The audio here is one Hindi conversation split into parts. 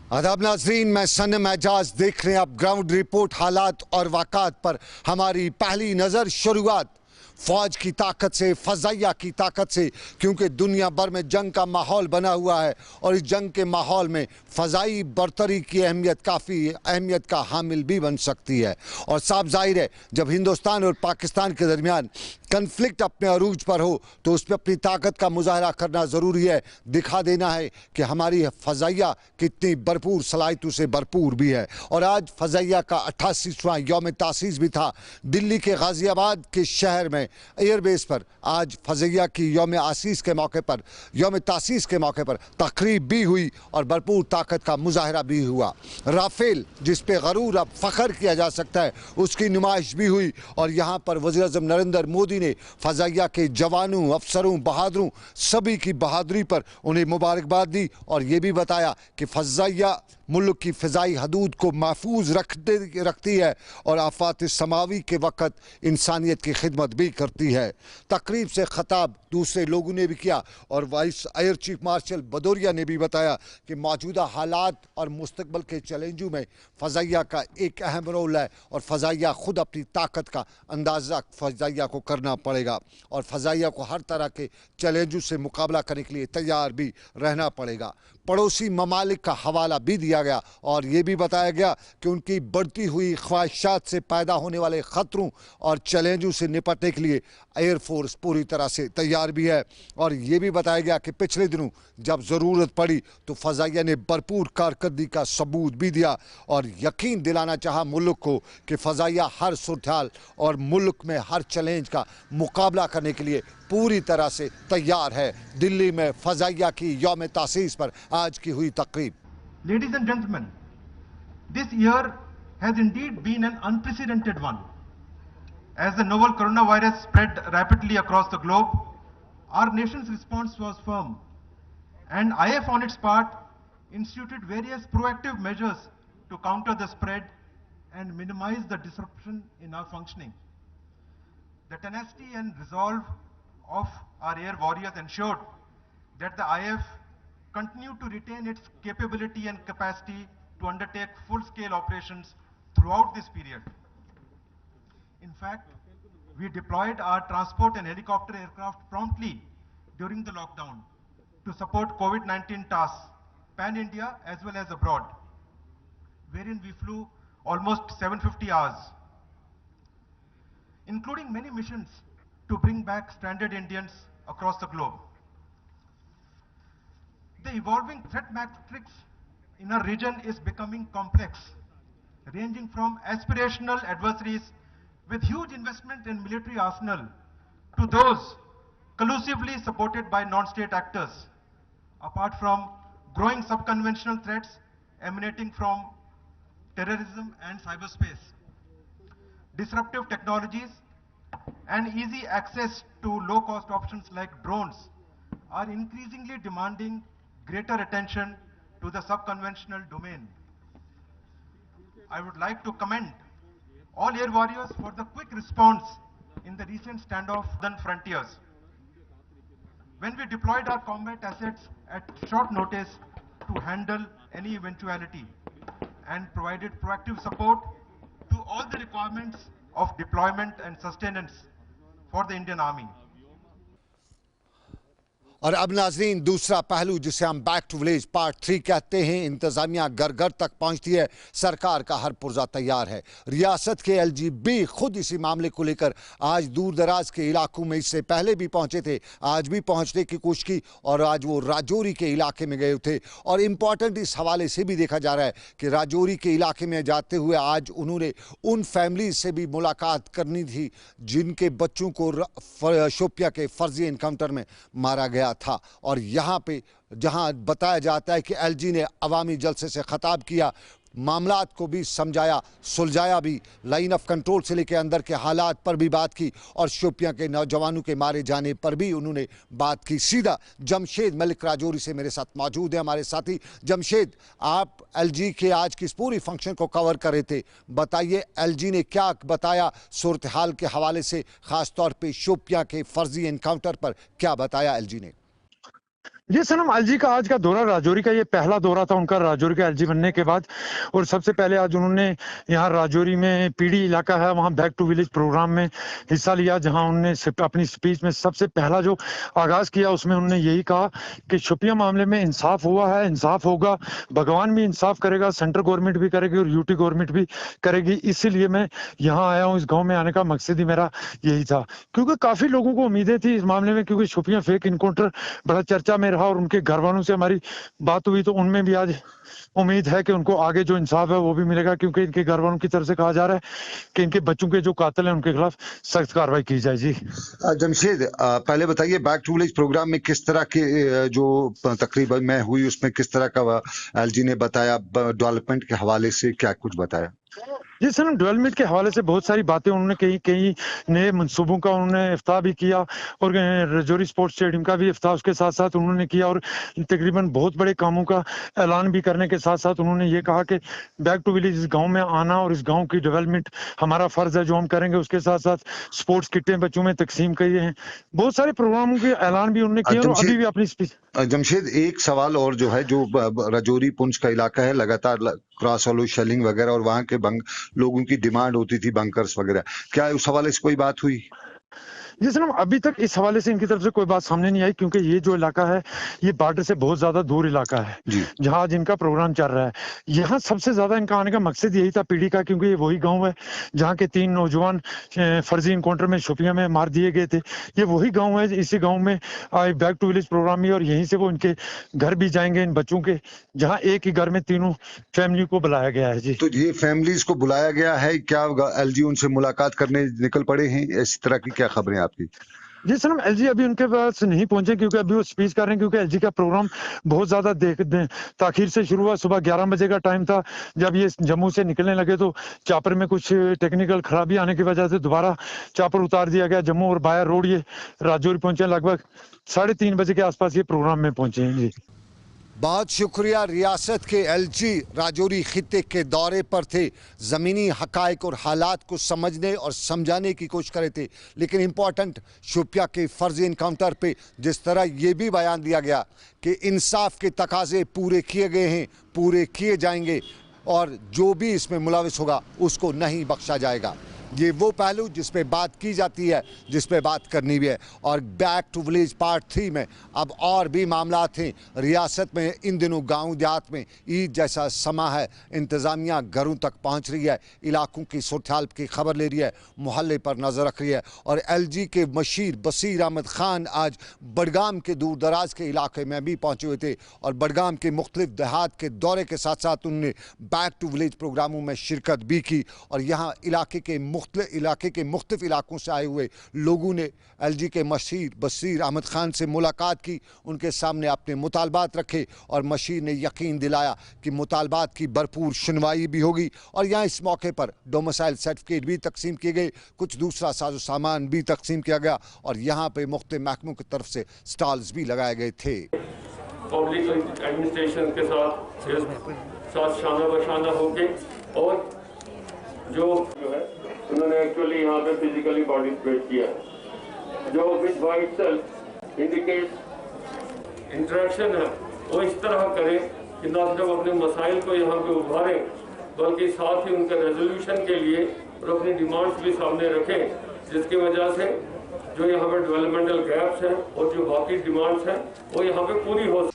आदाब नाजरीन, मैं सनम एजाज देख रहे हैं आप ग्राउंड रिपोर्ट। हालात और वाक़ात पर हमारी पहली नज़र। शुरुआत फौज की ताकत से, फ़ज़ाइया की ताकत से, क्योंकि दुनिया भर में जंग का माहौल बना हुआ है और इस जंग के माहौल में फ़ज़ाई बरतरी की अहमियत काफ़ी अहमियत का हामिल भी बन सकती है। और साफ जाहिर है, जब हिंदुस्तान और पाकिस्तान के दरमियान कन्फ्लिक्ट अपने अरूज पर हो तो उस पर अपनी ताकत का मुजाहरा करना ज़रूरी है। दिखा देना है कि हमारी फ़ज़ाइया कितनी भरपूर सलाहियतों से भरपूर भी है। और आज फ़ज़ाइया का 88वां यौम तासीस भी था। दिल्ली के गाज़ियाबाद के शहर में एयरबेस पर आज फ़ज़ाइया की यौम तासीस के मौके पर तकरीब भी हुई और भरपूर ताकत का मुजाहरा भी हुआ। राफेल जिस पे गरूर अब फ़ख्र किया जा सकता है, उसकी नुमाइश भी हुई और यहाँ पर वज़ीर-ए-आज़म नरेंद्र मोदी ने फ़ज़ाइया के जवानों, अफसरों, बहादुरों सभी की बहादुरी पर उन्हें मुबारकबाद दी और ये भी बताया कि फ़ज़ाइया मुल्क की फ़िज़ाई हदूद को महफूज रखती है और आफ़ात समावी के वक़्त इंसानियत की खिदमत भी करती है। तकरीब से ख़ताब दूसरे लोगों ने भी किया और vice air chief marshal Bhadauria ने भी बताया कि मौजूदा हालात और मुस्तकबिल के चैलेंजों में फ़ज़ाइया का एक अहम रोल है और फ़ज़ाइया ख़ुद अपनी ताकत का अंदाज़ा फ़ज़ाइया को करना पड़ेगा और फ़ज़ाइया को हर तरह के चैलेंजों से मुकाबला करने के लिए तैयार भी रहना पड़ेगा। पड़ोसी ममालिक का हवाला भी दिया गया और ये भी बताया गया कि उनकी बढ़ती हुई ख्वाहिशात से पैदा होने वाले ख़तरों और चैलेंजों से निपटने के लिए एयरफोर्स पूरी तरह से तैयार भी है। और ये भी बताया गया कि पिछले दिनों जब ज़रूरत पड़ी तो फ़ज़ाइया ने भरपूर कारकर्दगी का सबूत भी दिया और यकीन दिलाना चाहा मुल्क को कि फ़ज़ाइया हर सूरत और मुल्क में हर चैलेंज का मुकाबला करने के लिए पूरी तरह से तैयार है। दिल्ली में फ़ज़ाइया की यौम तासीस पर आज की हुई तकरीब। Ladies and gentlemen, this year has indeed been an unprecedented one. As the novel coronavirus spread rapidly across the globe, our nation's response was firm, and IF on its part instituted various proactive measures to counter the spread and minimize the disruption in our functioning. The tenacity and resolve of our air warriors ensured that the IF continued to retain its capability and capacity to undertake full-scale operations throughout this period. In fact, we deployed our transport and helicopter aircraft promptly during the lockdown to support COVID-19 tasks, pan-India as well as abroad, wherein we flew almost 750 hours, including many missions to bring back stranded Indians across the globe. The evolving threat matrix in our region is becoming complex, ranging from aspirational adversaries with huge investment in military arsenal to those collusively supported by non-state actors, apart from growing subconventional threats emanating from terrorism and cyberspace. Disruptive technologies and easy access to low-cost options like drones are increasingly demanding greater attention to the subconventional domain. I would like to commend all air warriors for the quick response in the recent standoff on frontiers. When we deployed our combat assets at short notice to handle any eventuality and provided proactive support to all the requirements of deployment and sustenance for the Indian Army. और अब नाजरीन, दूसरा पहलू जिसे हम बैक टू विलेज पार्ट 3 कहते हैं, इंतज़ामिया घर घर तक पहुंचती है, सरकार का हर पुर्जा तैयार है। रियासत के LGB खुद इसी मामले को लेकर आज दूर दराज के इलाकों में इससे पहले भी पहुंचे थे, आज भी पहुंचने की कोशिश की और आज वो राजौरी के इलाके में गए थे। और इम्पॉर्टेंट इस हवाले से भी देखा जा रहा है कि राजौरी के इलाके में जाते हुए आज उन्होंने उन फैमिली से भी मुलाकात करनी थी जिनके बच्चों को शोपिया के फर्जी इनकाउंटर में मारा गया था। और यहाँ पे जहाँ बताया जाता है कि LG ने अवामी जलसे से खिताब किया, मामलात को भी समझाया, सुलझाया भी, लाइन ऑफ कंट्रोल से लेकर अंदर के हालात पर भी बात की और शोपियां के नौजवानों के मारे जाने पर भी उन्होंने बात की। सीधा जमशेद मलिक राजौरी से मेरे साथ मौजूद है हमारे साथी। जमशेद, आप LG के आज की इस पूरी फंक्शन को कवर कर रहे थे, बताइए LG ने क्या बताया सूरत हाल के हवाले से, ख़ास तौर पर शोपियां के फर्जी इनकाउंटर पर क्या बताया LG ने? जी सनम, एलजी का आज का दौरा, राजौरी का ये पहला दौरा था उनका राजौरी का एलजी बनने के बाद। और सबसे पहले आज उन्होंने यहाँ राजौरी में पीडी इलाका है वहाँ बैक टू विलेज प्रोग्राम में हिस्सा लिया, जहाँ उन्होंने अपनी स्पीच में सबसे पहला जो आगाज किया उसमें उन्होंने यही कहा कि शोपियां मामले में इंसाफ हुआ है, इंसाफ होगा, भगवान भी इंसाफ करेगा, सेंट्रल गवर्नमेंट भी करेगी और यूटी गवर्नमेंट भी करेगी। इसीलिए मैं यहाँ आया हूँ, इस गाँव में आने का मकसद ही मेरा यही था, क्योंकि काफी लोगों को उम्मीदें थी इस मामले में, क्योंकि शोपियां फेक इनकाउंटर बड़ा चर्चा में रहा और उनके घर वालों से हमारी बात हुई तो उनमें भी आज उम्मीद है कि उनको आगे जो इंसाफ है वो भी मिलेगा, क्योंकि इनके घर वालों की तरफ से कहा जा रहा है कि इनके बच्चों के जो कातिल हैं उनके खिलाफ सख्त कार्रवाई की जाए। जी जमशेद, पहले बताइए बैक टू विलेज प्रोग्राम में किस तरह के जो तकरीबन मैं हुई उसमें किस तरह का एलजी ने बताया, डेवलपमेंट के हवाले से क्या कुछ बताया? जी सर, डेवलपमेंट के हवाले से बहुत सारी बातें उन्होंने कही, कई नए मंसूबों का उन्होंने इफ्ताह भी किया और राजौरी स्पोर्ट्स स्टेडियम का भी इफ्ताह उसके साथ साथ उन्होंने किया और तकरीबन बहुत बड़े कामों का ऐलान भी करने के साथ साथ उन्होंने ये कहा कि बैक टू विलेज इस गांव में आना और इस गांव की डेवलपमेंट हमारा फर्ज है जो हम करेंगे। उसके साथ साथ स्पोर्ट्स किटें बच्चों में तकसीम किए हैं, बहुत सारे प्रोग्रामों के ऐलान भी उन्होंने किए और अभी भी अपनी स्पीच। जमशेद, एक सवाल और जो है, जो राजौरी पुंछ का इलाका है, लगातार क्रॉस होलो शेलिंग वगैरह और वहां के लोगों की डिमांड होती थी बंकर्स वगैरह, क्या उस हवाले से कोई बात हुई? जी सर, अभी तक इस हवाले से इनकी तरफ से कोई बात सामने नहीं आई, क्योंकि ये जो इलाका है ये बॉर्डर से बहुत ज्यादा दूर इलाका है जहां आज इनका प्रोग्राम चल रहा है। यहाँ सबसे ज्यादा इनका आने का मकसद यही था पीढ़ी का, क्योंकि ये वही गांव है जहाँ के 3 नौजवान फर्जी इनकाउंटर में शोपियां में मार दिए गए थे। ये वही गाँव है, इसी गाँव में आज बैक टू विलेज प्रोग्राम भी, और यहीं से वो इनके घर भी जाएंगे इन बच्चों के, जहाँ एक ही घर में तीनों फैमिली को बुलाया गया है। जी तो ये फैमिलीज को बुलाया गया है, क्या एलजी उनसे मुलाकात करने निकल पड़े हैं, इस तरह की क्या खबरें आपकी? जी सर, एलजी अभी उनके पास नहीं पहुंचे, क्योंकि अभी वो स्पीच कर रहे हैं, क्योंकि एलजी का प्रोग्राम बहुत ज्यादा ताखीर से शुरू हुआ। सुबह 11 बजे का टाइम था, जब ये जम्मू से निकलने लगे तो चापर में कुछ टेक्निकल खराबी आने की वजह से दोबारा चापर उतार दिया गया जम्मू, और बाया रोड ये राजौरी पहुंचे। लगभग 3:30 बजे के आसपास ये प्रोग्राम में पहुंचे हैं। जी बहुत शुक्रिया। रियासत के एलजी राजौरी खित्ते के दौरे पर थे, ज़मीनी हकायक और हालात को समझने और समझाने की कोशिश करे थे, लेकिन इम्पॉर्टेंट शोपिया के फर्जी इनकाउंटर पे जिस तरह ये भी बयान दिया गया कि इंसाफ के तकाजे पूरे किए गए हैं, पूरे किए जाएंगे और जो भी इसमें मुलविस होगा उसको नहीं बख्शा जाएगा। ये वो पहलू जिस पे बात की जाती है, जिस पे बात करनी भी है। और बैक टू विलेज पार्ट 3 में अब और भी मामला थे रियासत में। इन दिनों गांव देहात में ईद जैसा समा है, इंतज़ामिया घरों तक पहुंच रही है, इलाकों की सूरत-हाल की खबर ले रही है, मोहल्ले पर नज़र रख रही है। और एलजी के मशीर बसीर अहमद खान आज बडगाम के दूर दराज के इलाके में भी पहुँचे हुए थे और बडगाम के मुख्तलिफ देहात के दौरे के साथ साथ उन्होंने बैक टू विलेज प्रोग्रामों में शिरकत भी की। और यहाँ इलाके के मुख्तलिफ इलाकों से आए हुए लोगों ने एलजी के मशीर बसीर अहमद खान से मुलाकात की, उनके सामने अपने मुतालबात रखे और मशीर ने यकीन दिलाया कि मुतालबात की भरपूर सुनवाई भी होगी। और यहाँ इस मौके पर डोमिसाइल सर्टिफिकेट भी तकसीम किए गए, कुछ दूसरा साजो सामान भी तकसीम किया गया और यहाँ पे मुख्तलिफ महकमों की तरफ से स्टॉल्स भी लगाए गए थे। पब्लिक एडमिनिस्ट्रेशन के साथ शाना बशाना होके और जो है उन्होंने एक्चुअली यहाँ पे फिजिकली पार्टिसिपेट किया, जो with by itself indicate interaction है वो इस तरह करें कि ना सिर्फ अपने मसाइल को यहाँ पे उभारें बल्कि साथ ही उनके रेजोल्यूशन के लिए और अपनी डिमांड्स भी सामने रखें, जिसकी वजह से जो यहाँ पे डेवलपमेंटल गैप्स हैं और जो बाकी डिमांड्स हैं वो यहाँ पे पूरी हो।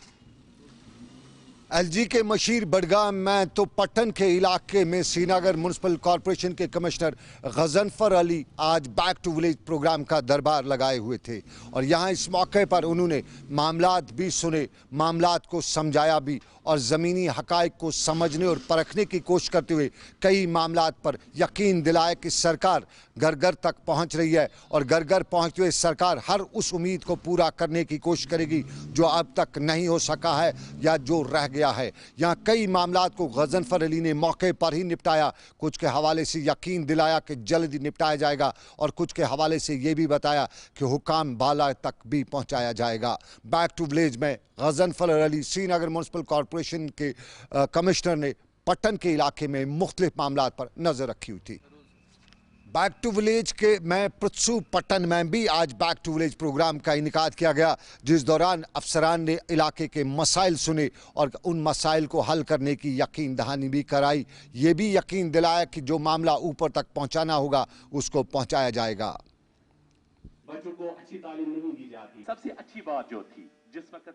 एलजी के मशीर बडगाम में तो पट्टन के इलाके में श्रीनगर म्यूनसिपल कॉरपोरेशन के कमिश्नर गजनफर अली आज बैक टू विलेज प्रोग्राम का दरबार लगाए हुए थे और यहाँ इस मौके पर उन्होंने मामलात भी सुने, मामलात को समझाया भी और ज़मीनी हकायक को समझने और परखने की कोशिश करते हुए कई मामलात पर यकीन दिलाया कि सरकार घर घर तक पहुँच रही है और घर घर पहुँचते हुए सरकार हर उस उम्मीद को पूरा करने की कोशिश करेगी जो अब तक नहीं हो सका है या जो रह गया है। यहाँ कई मामलात को गजनफर अली ने मौके पर ही निपटाया, कुछ के हवाले से यकीन दिलाया कि जल्द ही निपटाया जाएगा और कुछ के हवाले से ये भी बताया कि हुकाम बाला तक भी पहुँचाया जाएगा। बैक टू विलेज में गजनफर अली श्रीनगर म्यूनसिपल कॉरपोरेशन के कमिश्नर ने पट्टन के इलाके में मुख्तलिफ मामलात पर नज़र रखी हुई थी। बैक टू विलेज के में पृथ्सू पट्टन में भी आज बैक टू विलेज प्रोग्राम का इनेकाद किया गया, जिस दौरान अफसरान ने इलाके के मसाइल सुने और उन मसाइल को हल करने की यकीन दहानी भी कराई। ये भी यकीन दिलाया कि जो मामला ऊपर तक पहुंचाना होगा उसको पहुंचाया जाएगा। बच्चों को अच्छी तालीम नहीं दी जाती। सबसे अच्छी बात जो थी जिस वक्त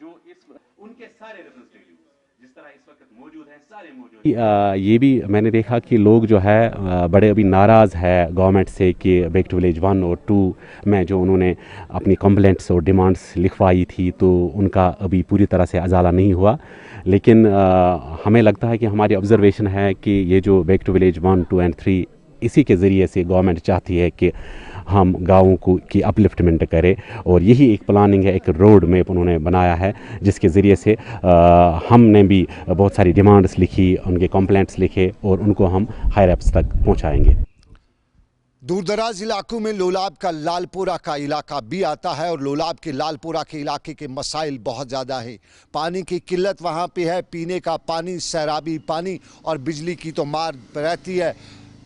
जो इस उनके सारे रिप्रेजेंटेटिव जिस तरह इस वक्त मौजूद हैं सारे मौजूद ये भी मैंने देखा कि लोग जो है बड़े अभी नाराज़ है गवर्नमेंट से कि बैक टू विलेज 1 और 2 में जो उन्होंने अपनी कंप्लेंट्स और डिमांड्स लिखवाई थी तो उनका अभी पूरी तरह से अजाला नहीं हुआ। लेकिन हमें लगता है कि हमारी ऑब्जर्वेशन है कि ये जो बैक टू विलेज 1, 2 एंड 3 इसी के ज़रिए से गवर्नमेंट चाहती है कि हम गाँवों को की अपलिफ्टमेंट करें और यही एक प्लानिंग है, एक रोड मैप उन्होंने बनाया है जिसके ज़रिए से हमने भी बहुत सारी डिमांड्स लिखी, उनके कंप्लेंट्स लिखे और उनको हम हायर अप्स तक पहुंचाएंगे। दूरदराज इलाकों में लोलाब का लालपुरा का इलाका भी आता है और लोलाब के लालपुरा के इलाके के मसाइल बहुत ज़्यादा हैं। पानी की किल्लत वहाँ पे है, पीने का पानी, सैराबी पानी और बिजली की तो मार रहती है।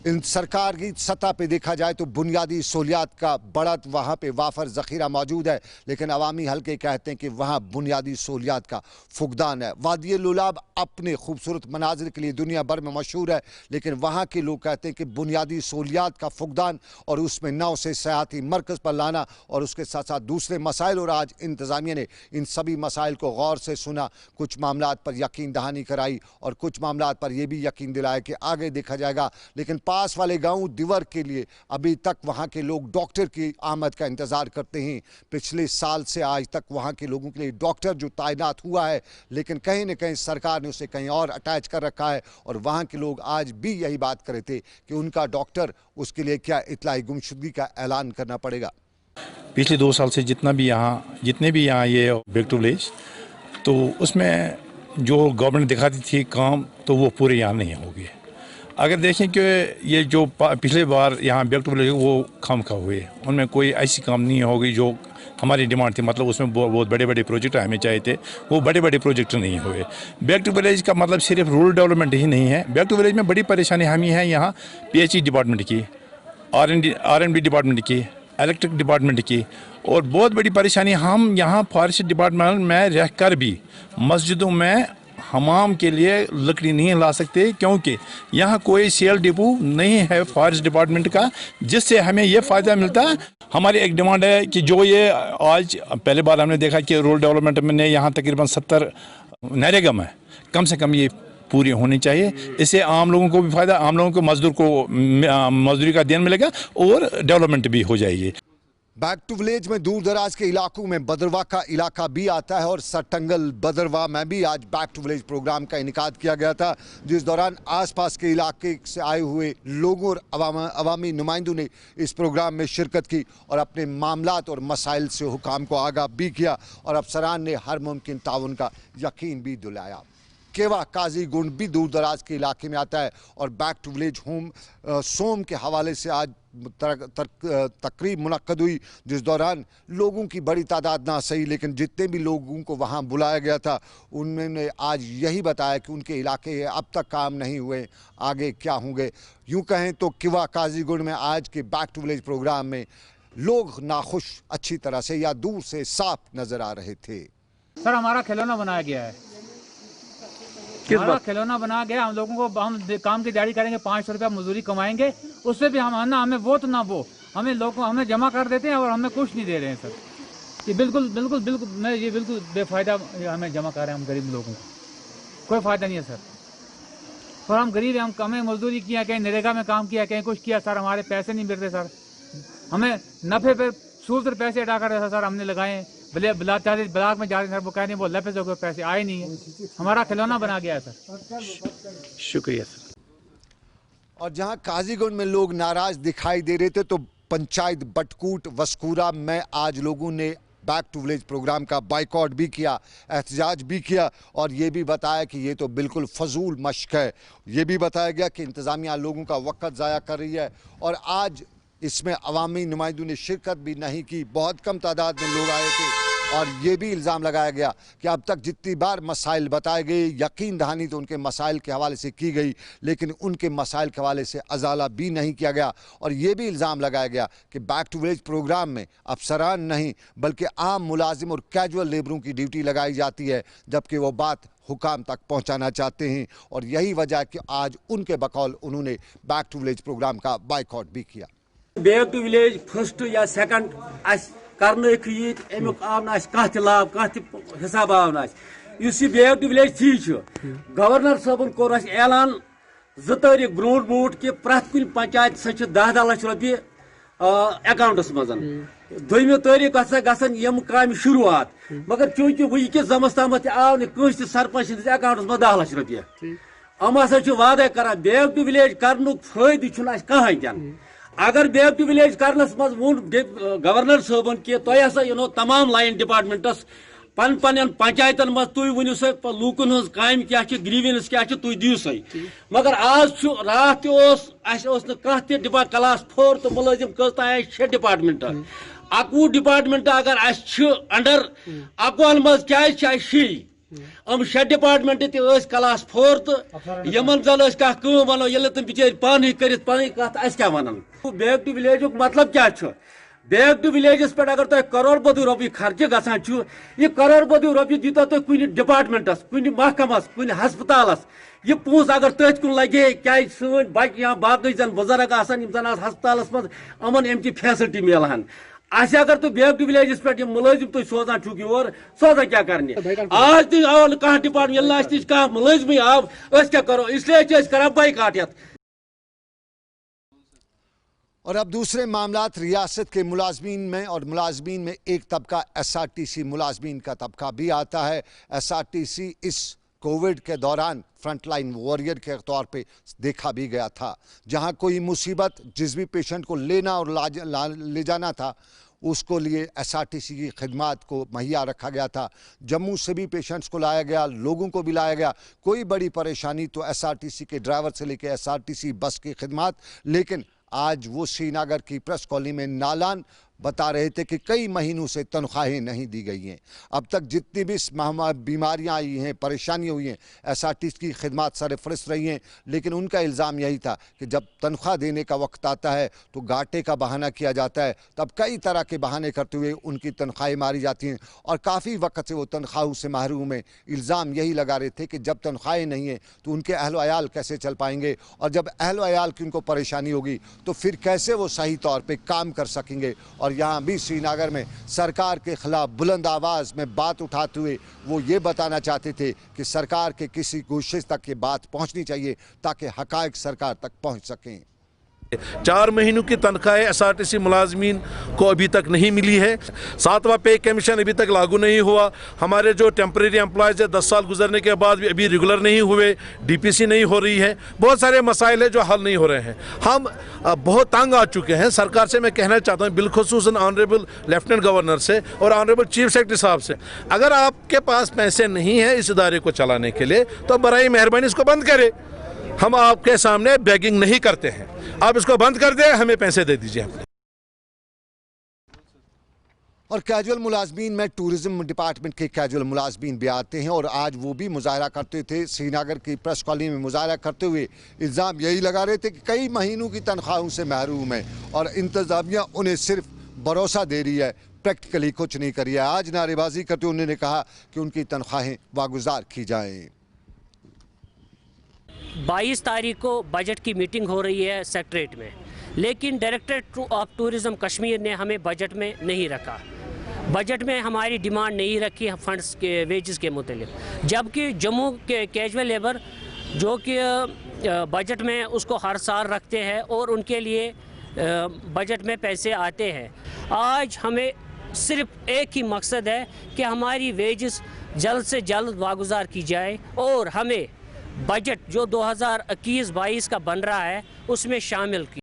इन सरकार की सतह पे देखा जाए तो बुनियादी सहूलियात का बढ़त वहाँ पे वाफर ज़ख़ीरा मौजूद है, लेकिन अवामी हल्के कहते हैं कि वहाँ बुनियादी सहूलियात का फुकदान है। वादी लोलाब अपने खूबसूरत मनाजिर के लिए दुनिया भर में मशहूर है, लेकिन वहाँ के लोग कहते हैं कि बुनियादी सहूलियात का फुकदान और उसमें नौ से सयाती मरकज़ पर लाना और उसके साथ साथ दूसरे मसाइल। और आज इंतज़ामिया ने इन सभी मसाइल को गौर से सुना, कुछ मामलात पर यकीन दहानी कराई और कुछ मामलात पर यह भी यकीन दिलाया कि आगे देखा जाएगा। लेकिन पास वाले गांव दिवर के लिए अभी तक वहां के लोग डॉक्टर की आमद का इंतजार करते हैं। पिछले साल से आज तक वहां के लोगों के लिए डॉक्टर जो तैनात हुआ है, लेकिन कहीं न कहीं सरकार ने उसे कहीं और अटैच कर रखा है और वहां के लोग आज भी यही बात कर रहे थे कि उनका डॉक्टर उसके लिए क्या इत्तलाई गुमशुदगी का ऐलान करना पड़ेगा। पिछले 2 साल से जितने भी यहाँ ये बैक टू विलेज तो उसमें जो गवर्नमेंट दिखाती थी काम तो वो पूरे यहाँ नहीं हो गए। अगर देखें कि ये जो पिछले बार यहाँ बैक टू विलेज वो खाम खा हुए, उनमें कोई ऐसी काम नहीं होगी जो हमारी डिमांड थी। मतलब उसमें बहुत बड़े बड़े प्रोजेक्ट हमें चाहिए थे, वो बड़े बड़े प्रोजेक्ट नहीं हुए। बैक टू विलेज का मतलब सिर्फ रूरल डेवलपमेंट ही नहीं है। बैक टू विलेज में बड़ी परेशानी हमें है यहाँ PHE डिपार्टमेंट की, R&B डिपार्टमेंट की, इलेक्ट्रिक डिपार्टमेंट की, और बहुत बड़ी परेशानी हम यहाँ फॉरेस्ट डिपार्टमेंट में रह कर भी मस्जिदों में हमाम के लिए लकड़ी नहीं ला सकते क्योंकि यहाँ कोई सेल डिपो नहीं है फॉरेस्ट डिपार्टमेंट का, जिससे हमें ये फ़ायदा मिलता है। हमारी एक डिमांड है कि जो ये आज पहले बार हमने देखा कि रूरल डेवलपमेंट में ने यहाँ तकरीबन 70 नरेगा में कम से कम ये पूरी होनी चाहिए। इससे आम लोगों को भी फ़ायदा, आम लोगों को मजदूर को मजदूरी का देन मिलेगा और डेवलपमेंट भी हो जाएगी। बैक टू विलेज में दूर दराज के इलाकों में बदरवा का इलाका भी आता है और सरटंगल बदरवा में भी आज बैक टू विलेज प्रोग्राम का इनेकाद किया गया था, जिस दौरान आसपास के इलाके से आए हुए लोगों और अवामी नुमाइंदों ने इस प्रोग्राम में शिरकत की और अपने मामलात और मसाइल से हुकाम को आगाह भी किया और अफसरान ने हर मुमकिन ताउन का यकीन भी दिलाया। केवा काजी गुंड भी दूर दराज के इलाके में आता है और बैक टू विलेज होम सोम के हवाले से आज तकरीब मुनक्कद हुई, जिस दौरान लोगों की बड़ी तादाद ना सही लेकिन जितने भी लोगों को वहां बुलाया गया था उन्होंने आज यही बताया कि उनके इलाके अब तक काम नहीं हुए, आगे क्या होंगे। यूँ कहें तो केवा काजी गुंड में आज के बैक टू विलेज प्रोग्राम में लोग नाखुश अच्छी तरह से या दूर से साफ नजर आ रहे थे। सर हमारा खिलौना बनाया गया है, हमारा खिलौना बना गया। हम लोगों को हम काम की दिहाड़ी करेंगे, 500 रुपया मजदूरी कमाएंगे, उससे भी हम ना हमें वो तो ना वो हमें लोगों हमें जमा कर देते हैं और हमें कुछ नहीं दे रहे हैं सर। ये बिल्कुल बिल्कुल बिल्कुल मैं ये बिल्कुल बेफ़ायदा हमें जमा कर रहे हैं हम गरीब लोगों को, कोई फ़ायदा नहीं है सर। और हम गरीब हैं, हम हमें मजदूरी किया, कहीं नरेगा में काम किया, कहीं कुछ किया सर, हमारे पैसे नहीं मिलते सर। हमें नफ़े पे सूद पर पैसे अदा कर सर हमने लगाए, ब्लाक में जा रहे सर, वो कह रहे वो लफे से पैसे आए नहीं है, हमारा खिलौना बना गया है सर। शुक्रिया सर। और जहां काजीगुंड में लोग नाराज दिखाई दे रहे थे तो पंचायत बटकूट वस्कूरा में आज लोगों ने बैक टू विलेज प्रोग्राम का बाइकआउट भी किया, एहतजाज भी किया और ये भी बताया कि ये तो बिल्कुल फजूल मश्क है। ये भी बताया गया कि इंतज़ामिया लोगों का वक्त ज़ाया कर रही है और आज इसमें अवामी नुमाइंदों ने शिरकत भी नहीं की, बहुत कम तादाद में लोग आए थे और ये भी इल्ज़ाम लगाया गया कि अब तक जितनी बार मसाइल बताए गए, यकीन दहानी तो उनके मसाइल के हवाले से की गई, लेकिन उनके मसाइल के हवाले से अजाला भी नहीं किया गया। और ये भी इल्ज़ाम लगाया गया कि बैक टू विलेज प्रोग्राम में अफसरान नहीं बल्कि आम मुलाजिम और कैजुअल लेबरों की ड्यूटी लगाई जाती है, जबकि वो बात हुकाम तक पहुंचाना चाहते हैं। और यही वजह है कि आज उनके बकौल उन्होंने बैक टू विलेज प्रोग्राम का बाइकआउट भी किया। बैक टू विलेज फर्स्ट या सेकंड करने अमुक आव ना लाभ कह हिसाब आव ना बैक टू विलेज थी गवर्नर साहबन कोर ऐलान 2 तारीख ब्रोट कि प्रत कुन पंचायत सा 10-10 लाख रुपये अकाउंटस मज दोमे तारीख गसन यम काम शुरुआत मगर चूंकि वह जमस तम आव न सरपंच अकाउंटस मज 10 लाख रुपये हम हसा वादा कर बैक टू विलेज कर फायदे कहीं तन अगर बैक टू विलेज करनस मज वो गवर्नर साहबन कि तुम हसा इन तमाम लाइन डिपार्टमेंटस पन पंचायतन मज तुम वनु सा लूकन हज काम क्या ग्रीवेंस क्या तुम दिव सा मगर आज रात कह क्लास 4 तो मुलाजिम कह 6 डिपार्टमेंट 11 डिपार्टमेंट अगर अंडर 11 मज क्या 6 हम 6 डिपार्टमेंट क्लास 4 तो यमन जन कह वनो ये तुम बिचार पानी कर कत क्या वन बैक टू विलेज मतलब क्या बैक टू विलेजस पे अगर तुम करोड़ बदी रुपये खर्च गसान यह करोड़ बदी रुपये दीतो तुम कुन डिपार्टमेंटस कुन महकमस कुन हस्पतालस यह पोस अगर तथ कुन लगे क्या सन बच्चे या बाकी जन बुजुर्ग आसान हस्पतालस मज अमन अमि फैसिलिटी मिलान अगर तुम बैक टू विलेजस पे मुलाजिम तुम सोजान छुक योर सोजा क्या करने आज तक आव न कह डिपार्टमेंट कह मुलाजिम आव क्या करो इसलिए कर बाइकाट। और अब दूसरे मामलात रियासत के मुलाजमीन में, और मुलाजमीन में एक तबका SRTC मुलाजमीन का तबका भी आता है। SRTC इस कोविड के दौरान फ्रंटलाइन वॉरियर के तौर पे देखा भी गया था। जहां कोई मुसीबत जिस भी पेशेंट को लेना और ले जाना था उसको लिए SRTC की खिदमात को मुहैया रखा गया था। जम्मू से भी पेशेंट्स को लाया गया, लोगों को भी लाया गया। कोई बड़ी परेशानी तो SRTC के ड्राइवर से लेकर SRTC बस की खिदमात। लेकिन आज वो श्रीनगर की प्रेस कॉलोनी में नालान बता रहे थे कि कई महीनों से तनख्वाहें नहीं दी गई हैं। अब तक जितनी भी बीमारियां आई हैं, परेशानियां हुई हैं, SRTC की खिदमत सरफरस्त रही हैं। लेकिन उनका इल्ज़ाम यही था कि जब तनख्वाह देने का वक्त आता है तो घाटे का बहाना किया जाता है, तब कई तरह के बहाने करते हुए उनकी तनख्वाहें मारी जाती हैं और काफ़ी वक्त से वो तनख्वाहों से महरूम हैं। इल्ज़ाम यही लगा रहे थे कि जब तनख्वाहें नहीं हैं तो उनके अहल वयाल कैसे चल पाएंगे, और जब अहल वयाल की उनको परेशानी होगी तो फिर कैसे वो सही तौर पर काम कर सकेंगे। और यहाँ भी श्रीनगर में सरकार के खिलाफ बुलंद आवाज़ में बात उठाते हुए वो ये बताना चाहते थे कि सरकार के किसी कोशिश तक ये बात पहुंचनी चाहिए ताकि हकायक सरकार तक पहुंच सकें। 4 महीनों की तनख्वाहें SRTC मुलाजमीन को अभी तक नहीं मिली है। 7वां पे कमीशन अभी तक लागू नहीं हुआ। हमारे जो टेम्परेरी एम्प्लॉयज़ है 10 साल गुजरने के बाद भी अभी रेगुलर नहीं हुए, DPC नहीं हो रही है। बहुत सारे मसाइल है जो हल नहीं हो रहे हैं। हम बहुत तंग आ चुके हैं। सरकार से मैं कहना चाहता हूँ, बिलखुसूसन ऑनरेबल लेफ्टिनेंट गवर्नर से और ऑनरेबल चीफ सेक्रेटरी साहब से, अगर आपके पास पैसे नहीं हैं इस इदारे को चलाने के लिए तो बराए मेहरबानी इसको बंद करें। हम आपके सामने बेगिंग नहीं करते हैं, आप इसको बंद कर दें, हमें पैसे दे दीजिए। और कैजुअल मुलाजमीन में टूरिज्म डिपार्टमेंट के कैजुअल मुलाजमीन भी आते हैं और आज वो भी मुजाहरा करते थे। श्रीनगर की प्रेस कॉलोनी में मुजाहरा करते हुए इल्ज़ाम यही लगा रहे थे कि कई महीनों की तनख्वाहों से महरूम है और इंतज़ामिया उन्हें सिर्फ भरोसा दे रही है, प्रैक्टिकली कुछ नहीं करी है। आज नारेबाजी करते हुए उन्होंने कहा कि उनकी तनख्वाहें वागुजार की जाएँ। 22 तारीख को बजट की मीटिंग हो रही है सेक्रेटरीट में, लेकिन डायरेक्टरेट ऑफ टूरिज़म कश्मीर ने हमें बजट में नहीं रखा। बजट में हमारी डिमांड नहीं रखी फंड्स के वेजेस के मुतालिक, जबकि जम्मू के कैजुअल लेबर जो कि बजट में उसको हर साल रखते हैं और उनके लिए बजट में पैसे आते हैं। आज हमें सिर्फ एक ही मकसद है कि हमारी वेजेस जल्द से जल्द वागुजार की जाए और हमें बजट जो 2021-22 का बन रहा है उसमें शामिल की।